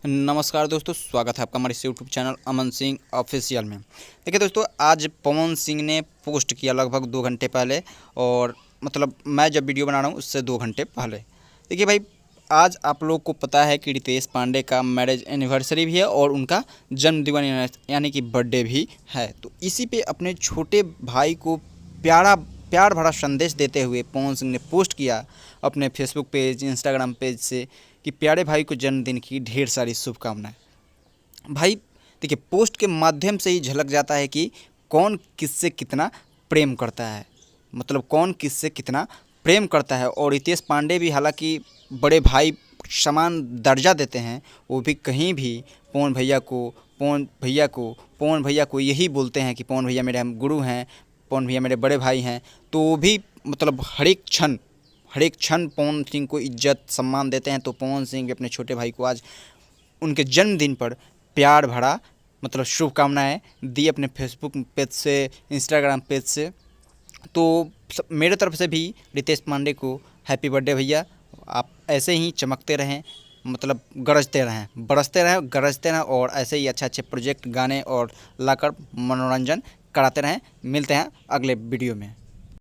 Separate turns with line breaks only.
नमस्कार दोस्तों, स्वागत है आपका हमारे इस YouTube channel Aman Singh official में। देखिए दोस्तों, आज पवन सिंह ने पोस्ट किया लगभग 2 घंटे पहले, और मतलब मैं जब वीडियो बना रहा हूँ उससे 2 घंटे पहले। देखिए भाई, आज आप लोग को पता है कि रितेश पांडे का मैरिज एनिवर्सरी भी है और उनका जन्मदिन यानी कि बर्थडे भी है। तो इसी पे अपने छोटे भाई को प्यार भरा संदेश देते हुए पवन सिंह ने पोस्ट किया अपने फेसबुक पेज, इंस्टाग्राम पेज से कि प्यारे भाई को जन्मदिन की ढेर सारी शुभकामनाएं। भाई देखिए, पोस्ट के माध्यम से ही झलक जाता है कि कौन किससे कितना प्रेम करता है, मतलब कौन किससे कितना प्रेम करता है। और रितेश पांडे भी हालांकि बड़े भाई समान दर्जा देते हैं, वो भी कहीं भी पवन भैया को यही बोलते हैं कि पवन भैया मेरे हम गुरु हैं, पवन भैया मेरे बड़े भाई हैं। तो वो भी मतलब हर एक क्षण पवन सिंह को इज्जत सम्मान देते हैं। तो पवन सिंह भी अपने छोटे भाई को आज उनके जन्मदिन पर प्यार भरा मतलब शुभकामनाएं दी अपने फेसबुक पेज से, इंस्टाग्राम पेज से। तो मेरे तरफ से भी रितेश पांडे को हैप्पी बर्थडे भैया। आप ऐसे ही चमकते रहें, मतलब गरजते रहें, बरसते रहें, गरजते रहें, और ऐसे ही अच्छे प्रोजेक्ट, गाने और लाकर मनोरंजन कराते रहें। मिलते हैं अगले वीडियो में।